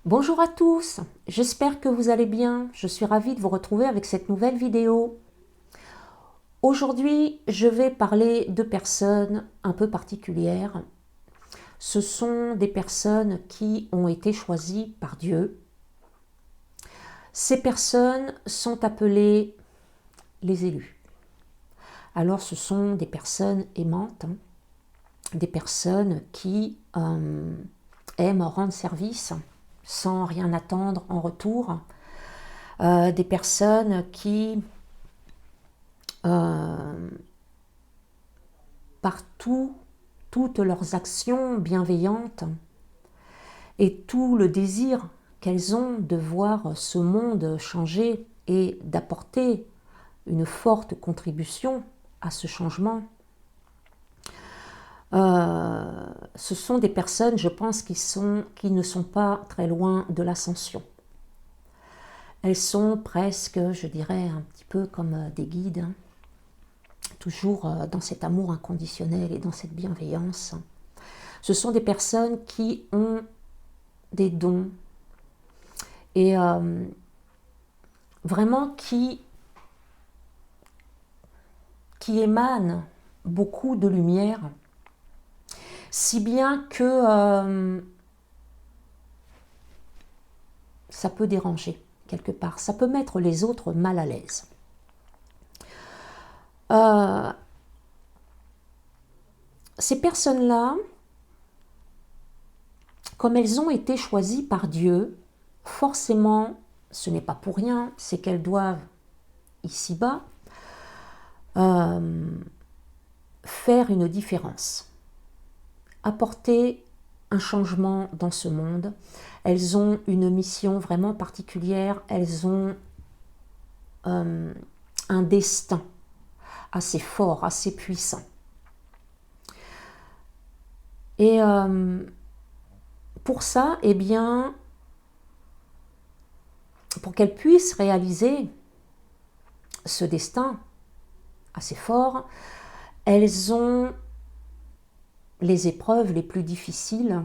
Bonjour à tous, j'espère que vous allez bien. Je suis ravie de vous retrouver avec cette nouvelle vidéo. Aujourd'hui, je vais parler de personnes un peu particulières. Ce sont des personnes qui ont été choisies par Dieu. Ces personnes sont appelées les élus. Alors ce sont des personnes aimantes, des personnes qui aiment rendre service sans rien attendre en retour, des personnes qui, par toutes leurs actions bienveillantes et tout le désir qu'elles ont de voir ce monde changer et d'apporter une forte contribution à ce changement, ce sont des personnes, je pense, qui ne sont pas très loin de l'ascension. Elles sont presque, je dirais, un petit peu comme des guides, hein, toujours dans cet amour inconditionnel et dans cette bienveillance. Ce sont des personnes qui ont des dons et vraiment qui émanent beaucoup de lumière, si bien que ça peut déranger quelque part, ça peut mettre les autres mal à l'aise. Ces personnes-là, comme elles ont été choisies par Dieu, forcément, ce n'est pas pour rien, c'est qu'elles doivent, ici-bas, faire une différence, apporter un changement dans ce monde. Elles ont une mission vraiment particulière, elles ont un destin assez fort, assez puissant. Et pour ça, eh bien, pour qu'elles puissent réaliser ce destin assez fort, elles ont les épreuves les plus difficiles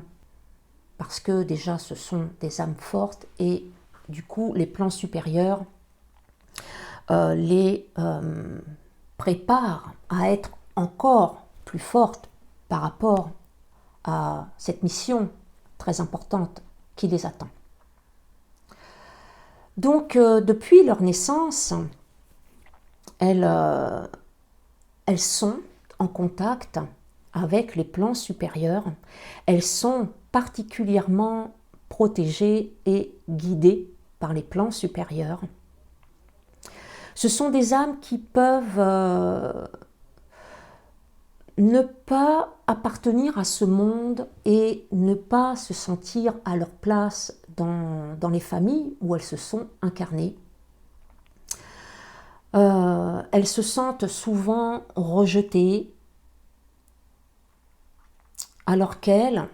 parce que déjà ce sont des âmes fortes et du coup les plans supérieurs les préparent à être encore plus fortes par rapport à cette mission très importante qui les attend. Donc depuis leur naissance, elles sont en contact avec les plans supérieurs. Elles sont particulièrement protégées et guidées par les plans supérieurs. Ce sont des âmes qui peuvent ne pas appartenir à ce monde et ne pas se sentir à leur place dans les familles où elles se sont incarnées. Elles se sentent souvent rejetées, alors qu'elles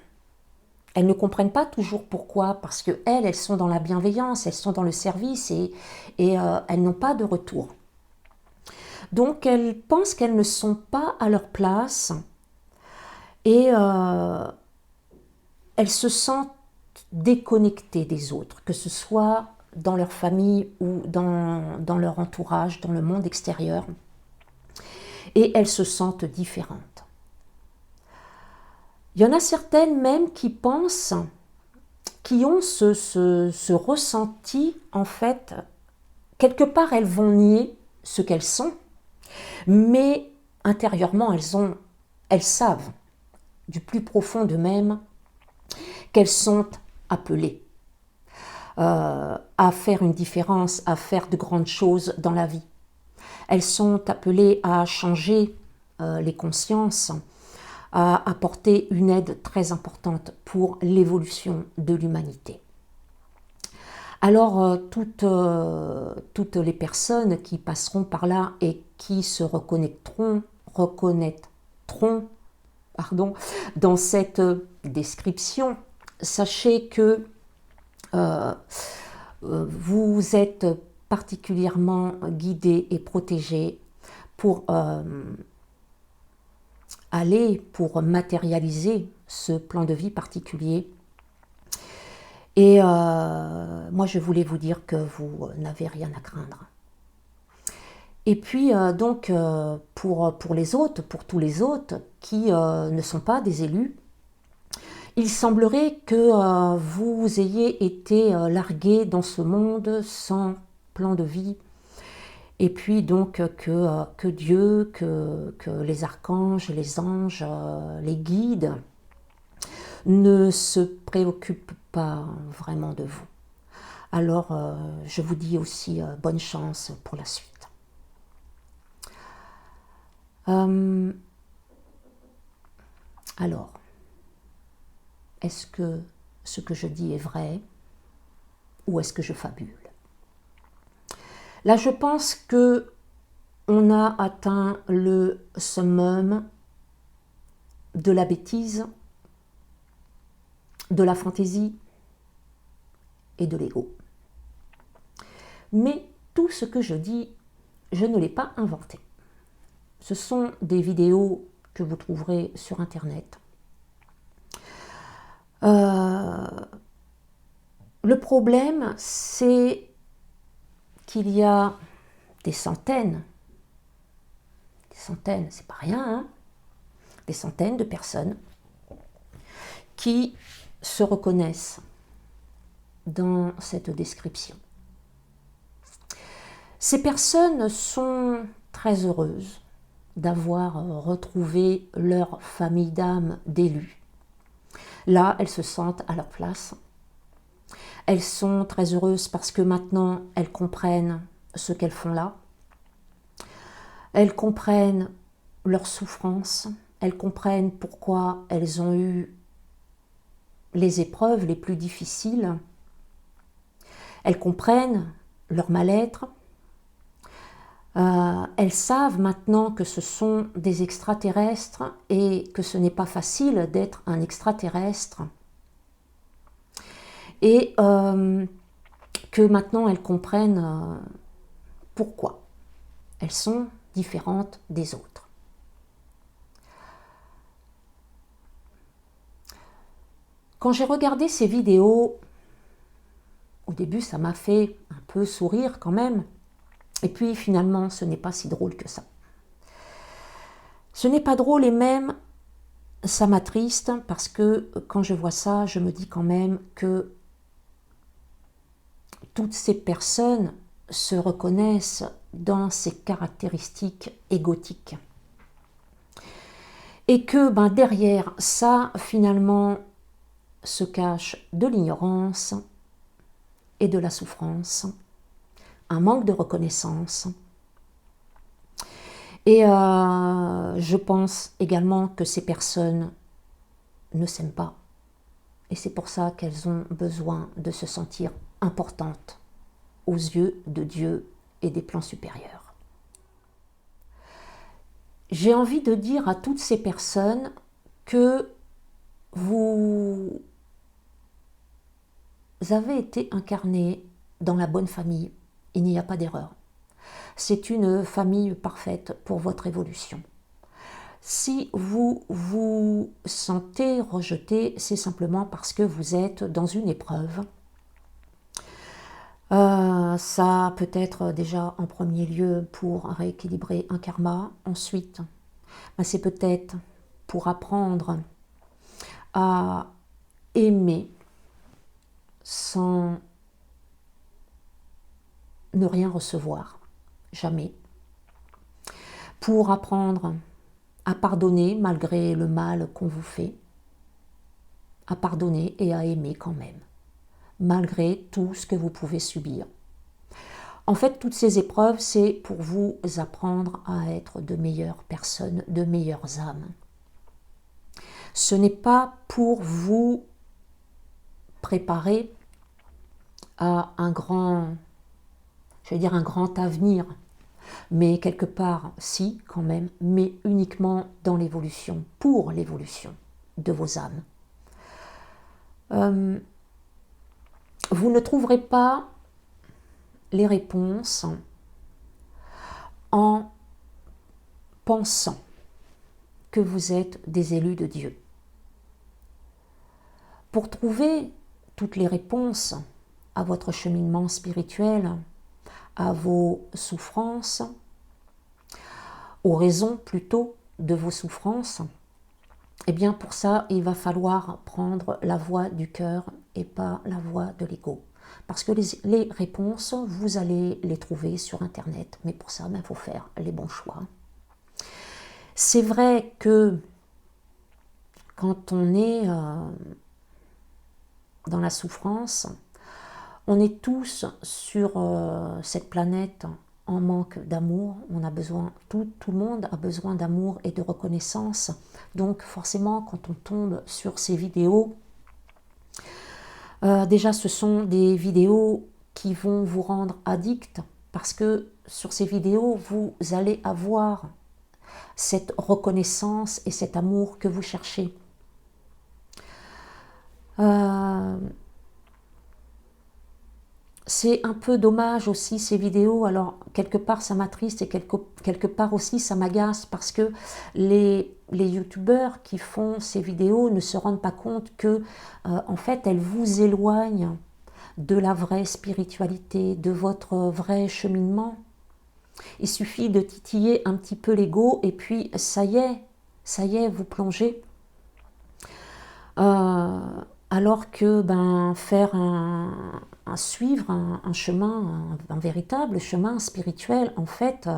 ne comprennent pas toujours pourquoi, parce qu'elles sont dans la bienveillance, elles sont dans le service et elles n'ont pas de retour. Donc elles pensent qu'elles ne sont pas à leur place et elles se sentent déconnectées des autres, que ce soit dans leur famille ou dans leur entourage, dans le monde extérieur. Et elles se sentent différentes. Il y en a certaines même qui pensent, qui ont ce ressenti, en fait, quelque part elles vont nier ce qu'elles sont, mais intérieurement elles savent du plus profond d'eux-mêmes qu'elles sont appelées à faire une différence, à faire de grandes choses dans la vie. Elles sont appelées à changer les consciences, à apporter une aide très importante pour l'évolution de l'humanité. Alors, toutes les personnes qui passeront par là et qui se reconnaîtront dans cette description, sachez que vous êtes particulièrement guidés et protégés pour matérialiser ce plan de vie particulier Et moi, je voulais vous dire que vous n'avez rien à craindre. Et puis, donc, pour les autres, pour tous les autres qui ne sont pas des élus, il semblerait que vous ayez été largués dans ce monde sans plan de vie. Et puis donc que Dieu, que les archanges, les anges, les guides ne se préoccupent pas vraiment de vous. Alors je vous dis aussi bonne chance pour la suite. Alors, est-ce que ce que je dis est vrai ou est-ce que je fabule? Là, je pense que on a atteint le summum de la bêtise, de la fantaisie et de l'ego. Mais tout ce que je dis, je ne l'ai pas inventé. Ce sont des vidéos que vous trouverez sur Internet. Le problème, c'est qu'il y a des centaines, c'est pas rien, hein, des centaines de personnes qui se reconnaissent dans cette description. Ces personnes sont très heureuses d'avoir retrouvé leur famille d'âme d'élus. Là, elles se sentent à leur place. Elles sont très heureuses parce que maintenant, elles comprennent ce qu'elles font là. Elles comprennent leurs souffrances. Elles comprennent pourquoi elles ont eu les épreuves les plus difficiles. Elles comprennent leur mal-être. Elles savent maintenant que ce sont des extraterrestres et que ce n'est pas facile d'être un extraterrestre. Et que maintenant elles comprennent pourquoi elles sont différentes des autres. Quand j'ai regardé ces vidéos, au début ça m'a fait un peu sourire quand même, et puis finalement ce n'est pas si drôle que ça. Ce n'est pas drôle et même ça m'attriste parce que quand je vois ça, je me dis quand même que toutes ces personnes se reconnaissent dans ces caractéristiques égotiques. Et que derrière ça, finalement, se cache de l'ignorance et de la souffrance, un manque de reconnaissance. Et je pense également que ces personnes ne s'aiment pas. Et c'est pour ça qu'elles ont besoin de se sentir importantes aux yeux de Dieu et des plans supérieurs. J'ai envie de dire à toutes ces personnes que vous avez été incarnés dans la bonne famille. Il n'y a pas d'erreur. C'est une famille parfaite pour votre évolution. Si vous vous sentez rejeté, c'est simplement parce que vous êtes dans une épreuve. Ça peut être déjà en premier lieu pour rééquilibrer un karma. Ensuite, c'est peut-être pour apprendre à aimer sans ne rien recevoir, jamais. Pour apprendre à pardonner malgré le mal qu'on vous fait, à pardonner et à aimer quand même, malgré tout ce que vous pouvez subir. En fait, toutes ces épreuves, c'est pour vous apprendre à être de meilleures personnes, de meilleures âmes. Ce n'est pas pour vous préparer à un grand, un grand avenir, mais quelque part, si, quand même, mais uniquement dans l'évolution, pour l'évolution de vos âmes. Vous ne trouverez pas les réponses en pensant que vous êtes des élus de Dieu. Pour trouver toutes les réponses à votre cheminement spirituel, à vos souffrances, aux raisons plutôt de vos souffrances, eh bien pour ça, il va falloir prendre la voie du cœur et pas la voie de l'ego. Parce que les réponses, vous allez les trouver sur Internet, mais pour ça, il faut faire les bons choix. C'est vrai que quand on est dans la souffrance, on est tous sur cette planète en manque d'amour. On a besoin, tout le monde a besoin d'amour et de reconnaissance. Donc forcément, quand on tombe sur ces vidéos, déjà ce sont des vidéos qui vont vous rendre addict, parce que sur ces vidéos, vous allez avoir cette reconnaissance et cet amour que vous cherchez. C'est un peu dommage aussi ces vidéos, alors quelque part ça m'attriste et quelque part aussi ça m'agace, parce que les youtubeurs qui font ces vidéos ne se rendent pas compte que en fait elles vous éloignent de la vraie spiritualité, de votre vrai cheminement. Il suffit de titiller un petit peu l'ego et puis ça y est, vous plongez. Alors que faire suivre un chemin, un véritable chemin spirituel, en fait,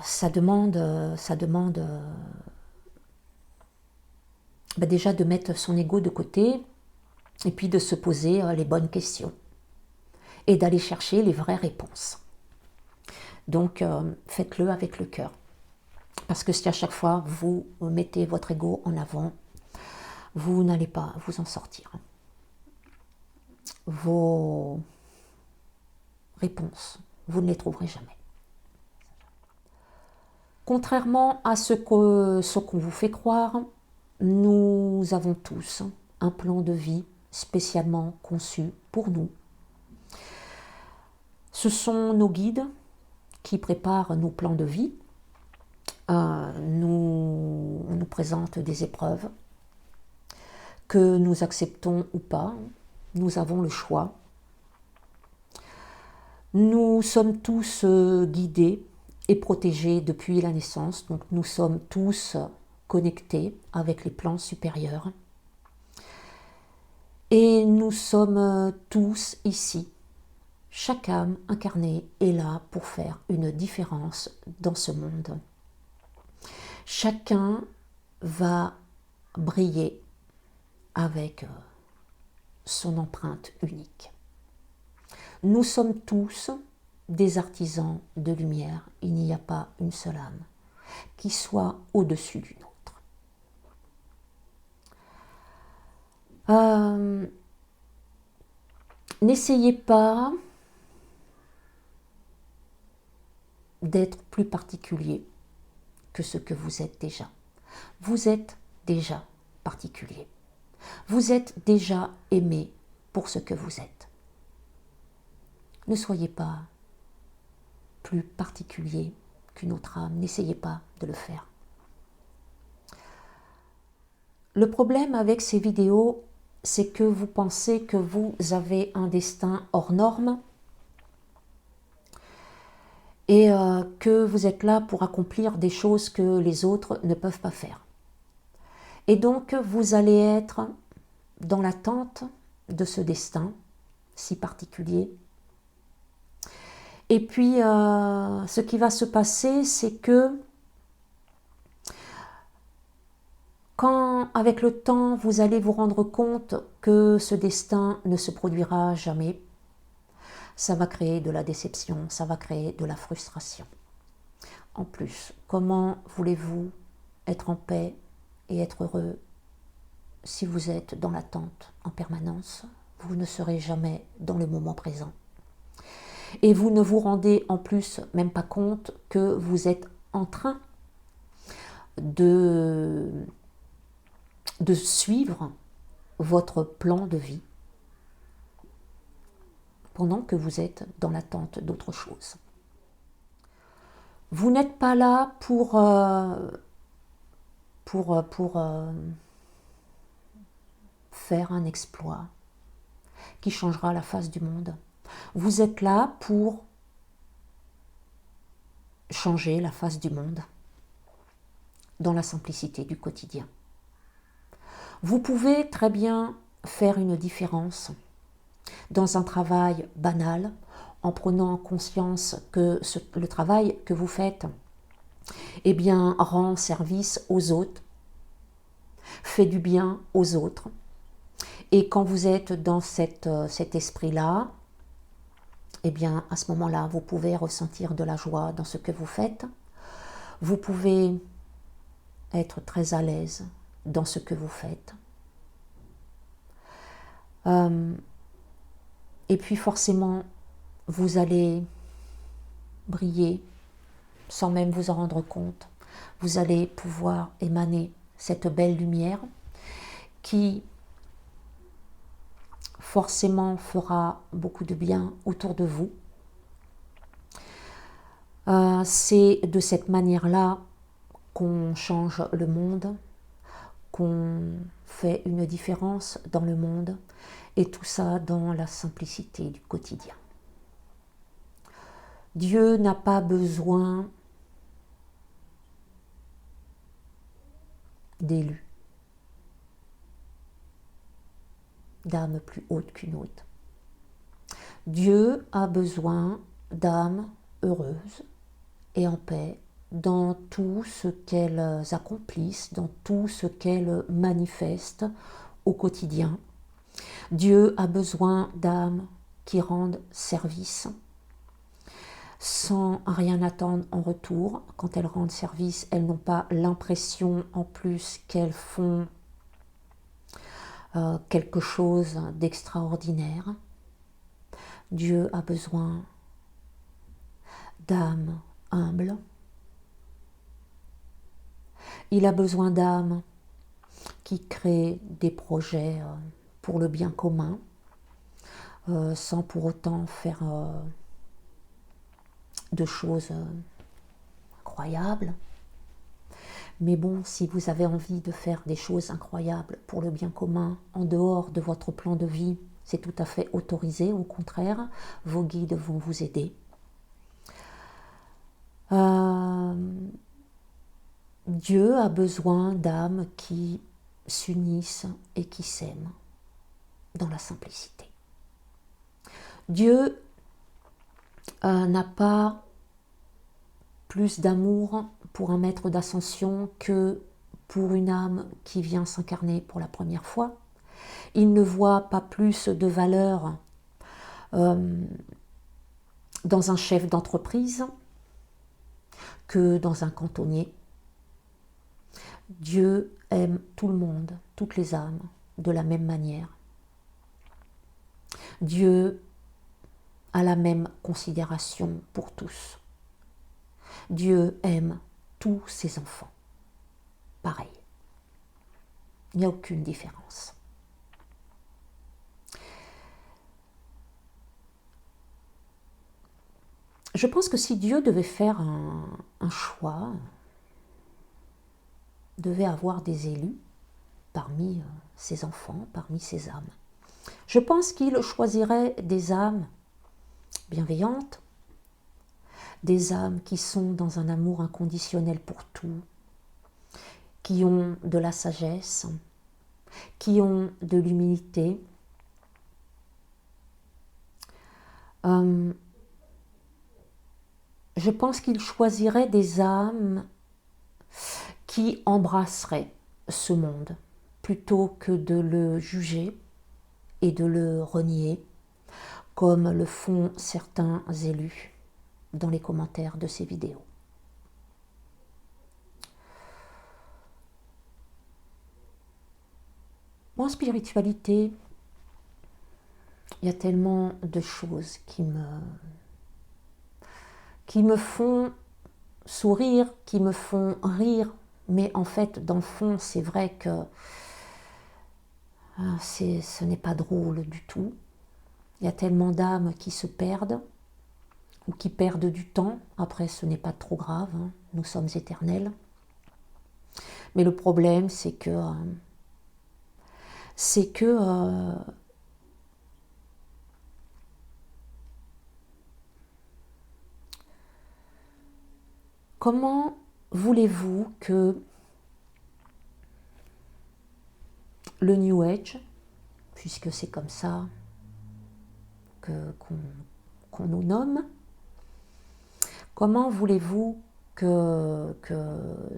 ça demande déjà de mettre son ego de côté et puis de se poser les bonnes questions et d'aller chercher les vraies réponses. Donc faites-le avec le cœur, parce que si à chaque fois vous mettez votre ego en avant, vous n'allez pas vous en sortir. Vos réponses, vous ne les trouverez jamais. Contrairement à ce qu'on vous fait croire, nous avons tous un plan de vie spécialement conçu pour nous. Ce sont nos guides qui préparent nos plans de vie. On nous présente des épreuves que nous acceptons ou pas. Nous avons le choix. Nous sommes tous guidés et protégés depuis la naissance, donc nous sommes tous connectés avec les plans supérieurs. Et nous sommes tous ici. Chaque âme incarnée est là pour faire une différence dans ce monde. Chacun va briller avec son empreinte unique. Nous sommes tous des artisans de lumière. Il n'y a pas une seule âme qui soit au-dessus d'une autre. N'essayez pas d'être plus particulier que ce que vous êtes déjà. Vous êtes déjà particulier. Vous êtes déjà aimé pour ce que vous êtes. Ne soyez pas plus particulier qu'une autre âme. N'essayez pas de le faire. Le problème avec ces vidéos, c'est que vous pensez que vous avez un destin hors norme et que vous êtes là pour accomplir des choses que les autres ne peuvent pas faire. Et donc, vous allez être dans l'attente de ce destin si particulier. Et puis, ce qui va se passer, c'est que quand, avec le temps, vous allez vous rendre compte que ce destin ne se produira jamais, ça va créer de la déception, ça va créer de la frustration. En plus, comment voulez-vous être en paix et être heureux si vous êtes dans l'attente en permanence? Vous ne serez jamais dans le moment présent. Et vous ne vous rendez en plus même pas compte que vous êtes en train de suivre votre plan de vie pendant que vous êtes dans l'attente d'autre chose. Vous n'êtes pas là pour faire un exploit qui changera la face du monde. Vous êtes là pour changer la face du monde dans la simplicité du quotidien. Vous pouvez très bien faire une différence dans un travail banal en prenant conscience que le travail que vous faites eh bien, rend service aux autres, fait du bien aux autres. Et quand vous êtes dans cet esprit-là, eh bien, à ce moment-là, vous pouvez ressentir de la joie dans ce que vous faites. Vous pouvez être très à l'aise dans ce que vous faites. Et puis forcément, vous allez briller sans même vous en rendre compte. Vous allez pouvoir émaner cette belle lumière qui forcément fera beaucoup de bien autour de vous. C'est de cette manière-là qu'on change le monde, qu'on fait une différence dans le monde, et tout ça dans la simplicité du quotidien. Dieu n'a pas besoin d'élus, d'âmes plus hautes qu'une autre. Dieu a besoin d'âmes heureuses et en paix dans tout ce qu'elles accomplissent, dans tout ce qu'elles manifestent au quotidien. Dieu a besoin d'âmes qui rendent service sans rien attendre en retour. Quand elles rendent service, elles n'ont pas l'impression en plus qu'elles font quelque chose d'extraordinaire. Dieu a besoin d'âmes humbles. Il a besoin d'âmes qui créent des projets pour le bien commun, sans pour autant faire de choses incroyables. Mais bon, si vous avez envie de faire des choses incroyables pour le bien commun, en dehors de votre plan de vie, c'est tout à fait autorisé. Au contraire, vos guides vont vous aider. Dieu a besoin d'âmes qui s'unissent et qui s'aiment dans la simplicité. Dieu n'a pas plus d'amour pour un maître d'ascension que pour une âme qui vient s'incarner pour la première fois. Il ne voit pas plus de valeur dans un chef d'entreprise que dans un cantonnier. Dieu aime tout le monde, toutes les âmes, de la même manière. Dieu a la même considération pour tous. Dieu aime tous ses enfants. Pareil. Il n'y a aucune différence. Je pense que si Dieu devait faire un choix, devait avoir des élus parmi ses enfants, parmi ses âmes, je pense qu'il choisirait des âmes bienveillantes, des âmes qui sont dans un amour inconditionnel pour tout, qui ont de la sagesse, qui ont de l'humilité. Je pense qu'il choisirait des âmes qui embrasseraient ce monde plutôt que de le juger et de le renier, comme le font certains élus dans les commentaires de ces vidéos. En spiritualité, il y a tellement de choses qui me font sourire, qui me font rire, mais en fait, dans le fond, c'est vrai que ce n'est pas drôle du tout. Il y a tellement d'âmes qui se perdent, ou qui perdent du temps. Après, ce n'est pas trop grave, hein. Nous sommes éternels. Mais le problème, c'est que c'est que comment voulez-vous que le New Age, puisque c'est comme ça qu'on nous nomme, comment voulez-vous que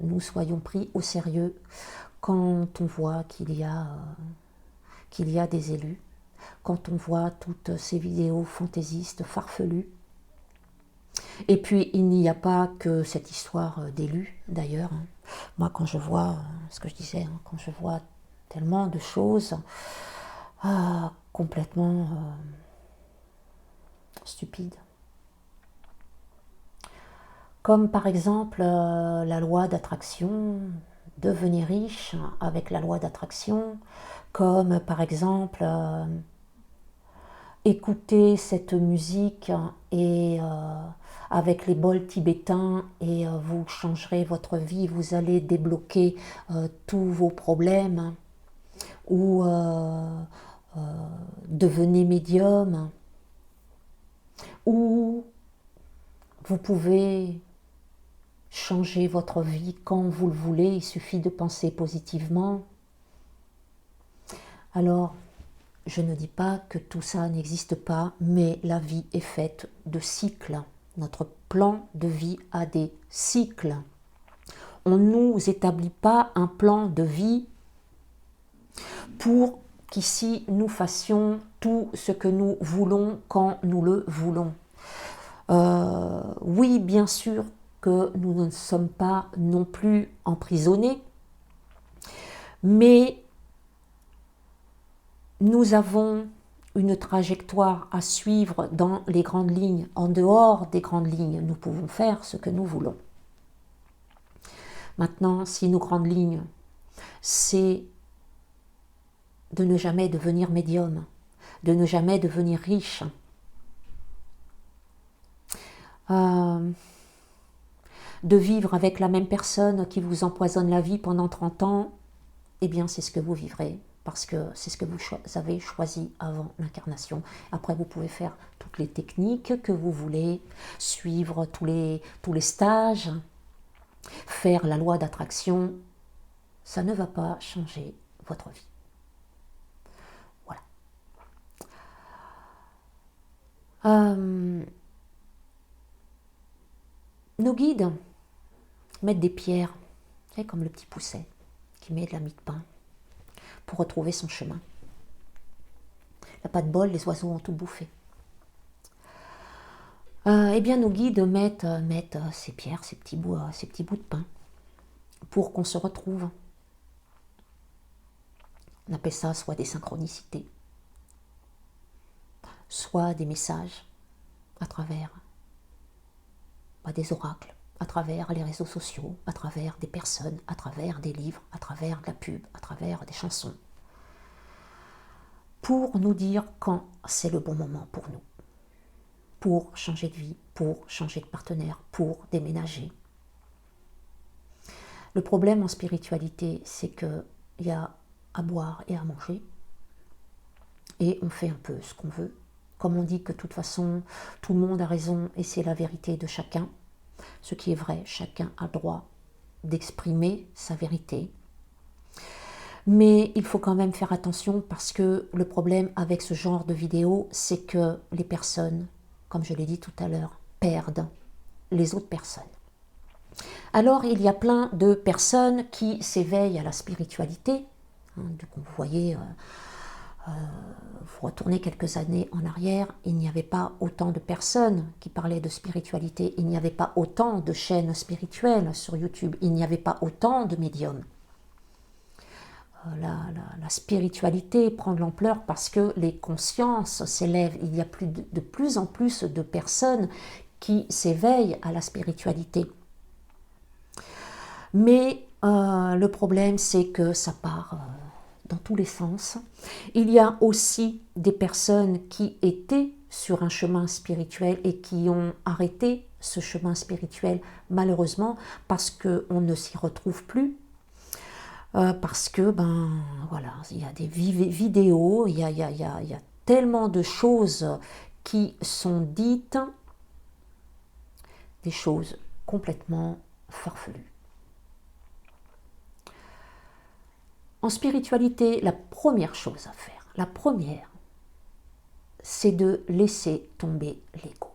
nous soyons pris au sérieux quand on voit qu'il y a des élus, quand on voit toutes ces vidéos fantaisistes, farfelues. Et puis, il n'y a pas que cette histoire d'élus, d'ailleurs. Moi, quand je vois, ce que je disais, quand je vois tellement de choses complètement stupides. Comme par exemple la loi d'attraction, devenir riche avec la loi d'attraction, comme par exemple écouter cette musique et avec les bols tibétains et vous changerez votre vie, vous allez débloquer tous vos problèmes, ou devenez médium, ou vous pouvez changer votre vie quand vous le voulez, il suffit de penser positivement. Alors, je ne dis pas que tout ça n'existe pas, mais la vie est faite de cycles. Notre plan de vie a des cycles. On ne nous établit pas un plan de vie pour qu'ici nous fassions tout ce que nous voulons quand nous le voulons. Oui, bien sûr que nous ne sommes pas non plus emprisonnés, mais nous avons une trajectoire à suivre dans les grandes lignes. En dehors des grandes lignes, nous pouvons faire ce que nous voulons. Maintenant, si nos grandes lignes, c'est de ne jamais devenir médium, de ne jamais devenir riche, de vivre avec la même personne qui vous empoisonne la vie pendant 30 ans, eh bien c'est ce que vous vivrez, parce que c'est ce que vous avez choisi avant l'incarnation. Après, vous pouvez faire toutes les techniques que vous voulez, suivre tous les stages, faire la loi d'attraction, ça ne va pas changer votre vie. Voilà. Nos guides mettent des pierres, vous savez, comme le petit pousset qui met de la mie de pain pour retrouver son chemin. Il n'y a pas de bol, les oiseaux ont tout bouffé. Eh bien, nos guides mettent ces pierres, ces petits bouts de pain pour qu'on se retrouve. On appelle ça soit des synchronicités, soit des messages à travers des oracles, à travers les réseaux sociaux, à travers des personnes, à travers des livres, à travers de la pub, à travers des chansons, pour nous dire quand c'est le bon moment pour nous, pour changer de vie, pour changer de partenaire, pour déménager. Le problème en spiritualité, c'est qu'il y a à boire et à manger, et on fait un peu ce qu'on veut. Comme on dit que de toute façon, tout le monde a raison et c'est la vérité de chacun, ce qui est vrai, chacun a le droit d'exprimer sa vérité. Mais il faut quand même faire attention parce que le problème avec ce genre de vidéo, c'est que les personnes, comme je l'ai dit tout à l'heure, perdent les autres personnes. Alors il y a plein de personnes qui s'éveillent à la spiritualité. Du coup, vous voyez, vous retournez quelques années en arrière, il n'y avait pas autant de personnes qui parlaient de spiritualité, il n'y avait pas autant de chaînes spirituelles sur YouTube, il n'y avait pas autant de médiums. La spiritualité prend de l'ampleur parce que les consciences s'élèvent, il y a de plus en plus de personnes qui s'éveillent à la spiritualité. Mais le problème, c'est que ça part dans tous les sens. Il y a aussi des personnes qui étaient sur un chemin spirituel et qui ont arrêté ce chemin spirituel, malheureusement, parce qu'on ne s'y retrouve plus. parce que, ben, voilà, il y a des vidéos, il y a tellement de choses qui sont dites, des choses complètement farfelues. En spiritualité, la première chose à faire, la première, c'est de laisser tomber l'ego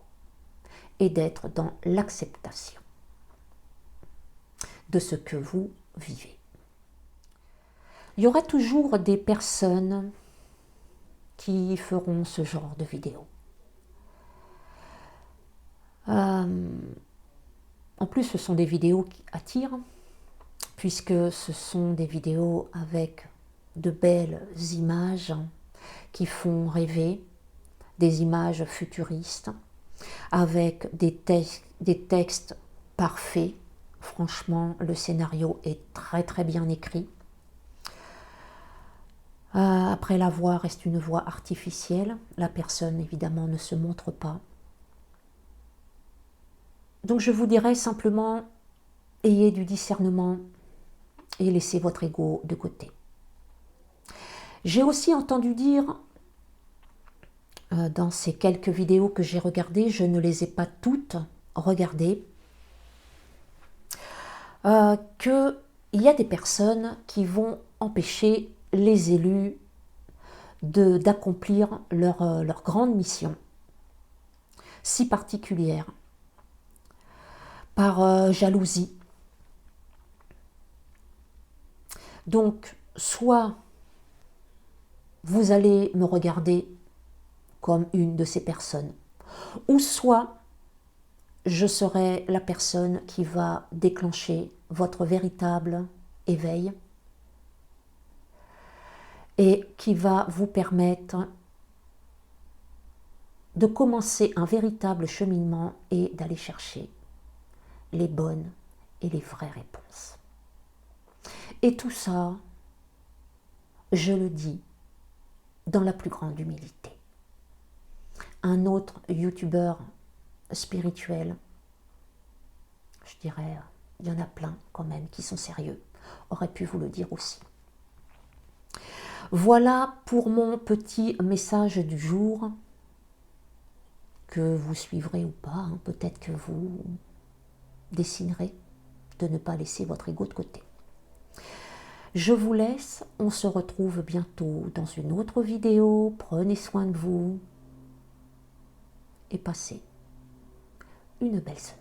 et d'être dans l'acceptation de ce que vous vivez. Il y aura toujours des personnes qui feront ce genre de vidéos. En plus, ce sont des vidéos qui attirent, puisque ce sont des vidéos avec de belles images qui font rêver, des images futuristes, avec des textes parfaits. Franchement, le scénario est très très bien écrit. Après, la voix reste une voix artificielle. La personne, évidemment, ne se montre pas. Donc, je vous dirais simplement, ayez du discernement et laissez votre ego de côté. J'ai aussi entendu dire, dans ces quelques vidéos que j'ai regardées, je ne les ai pas toutes regardées, qu'il y a des personnes qui vont empêcher les élus d'accomplir leur grande mission, si particulière, par jalousie. Donc, soit vous allez me regarder comme une de ces personnes, ou soit je serai la personne qui va déclencher votre véritable éveil et qui va vous permettre de commencer un véritable cheminement et d'aller chercher les bonnes et les vraies réponses. Et tout ça, je le dis dans la plus grande humilité. Un autre youtubeur spirituel, je dirais, il y en a plein quand même qui sont sérieux, aurait pu vous le dire aussi. Voilà pour mon petit message du jour, que vous suivrez ou pas, hein. Peut-être que vous déciderez de ne pas laisser votre ego de côté. Je vous laisse, on se retrouve bientôt dans une autre vidéo, prenez soin de vous et passez une belle semaine.